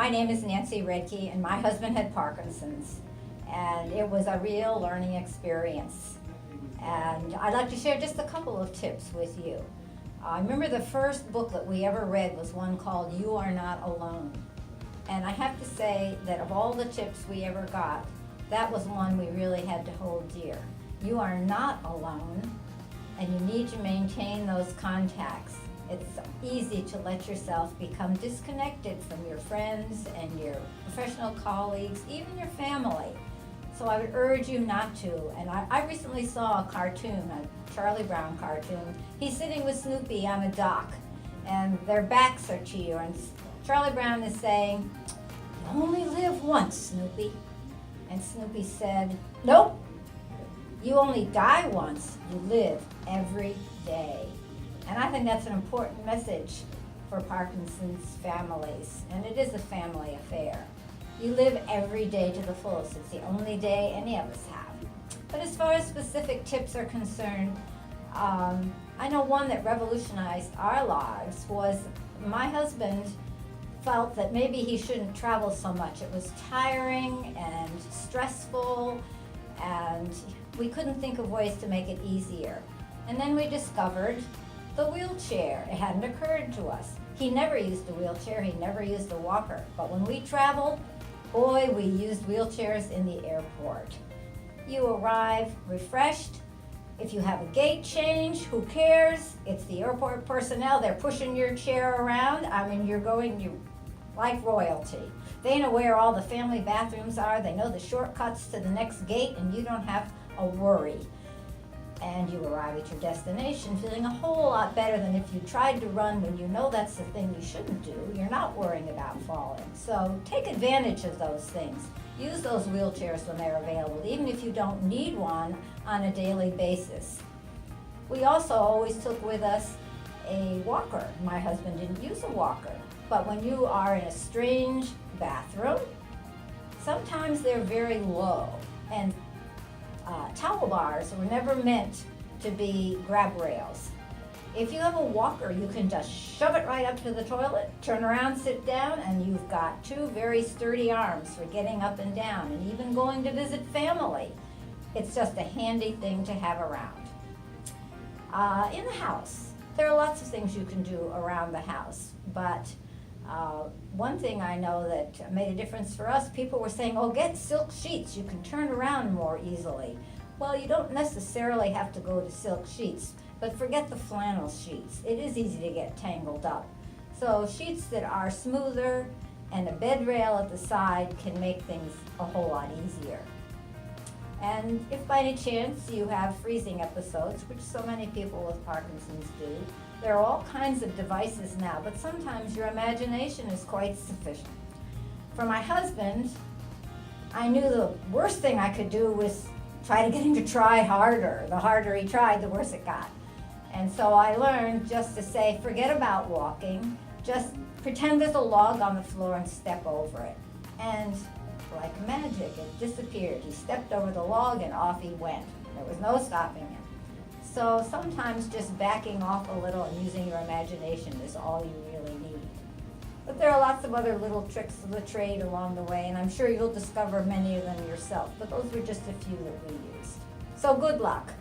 My name is Nancy Redke, and my husband had Parkinson's, and it was a real learning experience. And I'd like to share just a couple of tips with you. I remember the first booklet we ever read was one called You Are Not Alone. And I have to say that of all the tips we ever got, that was one we really had to hold dear. You are not alone, and you need to maintain those contacts. It's easy to let yourself become disconnected from your friends and your professional colleagues, even your family. So I would urge you not to. And I recently saw a cartoon, a Charlie Brown cartoon. He's sitting with Snoopy on a dock, and their backs are to you. And Charlie Brown is saying, "You only live once, Snoopy." And Snoopy said, "Nope, you only die once. You live every day." And I think that's an important message for Parkinson's families, and it is a family affair. You live every day to the fullest. It's the only day any of us have. But as far as specific tips are concerned, I know one that revolutionized our lives was my husband felt that maybe he shouldn't travel so much. It was tiring and stressful, and we couldn't think of ways to make it easier. And then we discovered the wheelchair. It hadn't occurred to us. He never used a wheelchair, he never used a walker. But when we traveled, boy, we used wheelchairs in the airport. You arrive refreshed. If you have a gate change, who cares? It's the airport personnel, they're pushing your chair around. I mean, you're like royalty. They know where all the family bathrooms are, they know the shortcuts to the next gate, and you don't have a worry. And you arrive at your destination feeling a whole lot better than if you tried to run when you know that's the thing you shouldn't do. You're not worrying about falling. So take advantage of those things. Use those wheelchairs when they're available, even if you don't need one on a daily basis. We also always took with us a walker. My husband didn't use a walker. But when you are in a strange bathroom, sometimes they're very low. And towel bars were never meant to be grab rails. If you have a walker, you can just shove it right up to the toilet, turn around, sit down, and you've got two very sturdy arms for getting up and down, and even going to visit family. It's just a handy thing to have around. In the house, there are lots of things you can do around the house, but one thing I know that made a difference for us, people were saying, "Oh, get silk sheets, you can turn around more easily." Well, you don't necessarily have to go to silk sheets, but forget the flannel sheets. It is easy to get tangled up. So sheets that are smoother and a bed rail at the side can make things a whole lot easier. And if by any chance you have freezing episodes, which so many people with Parkinson's do, there are all kinds of devices now, but sometimes your imagination is quite sufficient. For my husband, I knew the worst thing I could do was try to get him to try harder. The harder he tried, the worse it got. And so I learned just to say, forget about walking, just pretend there's a log on the floor and step over it. And like magic, it disappeared. He stepped over the log and off he went. There was no stopping him. So sometimes just backing off a little and using your imagination is all you really need. But there are lots of other little tricks of the trade along the way, and I'm sure you'll discover many of them yourself. But those were just a few that we used. So good luck.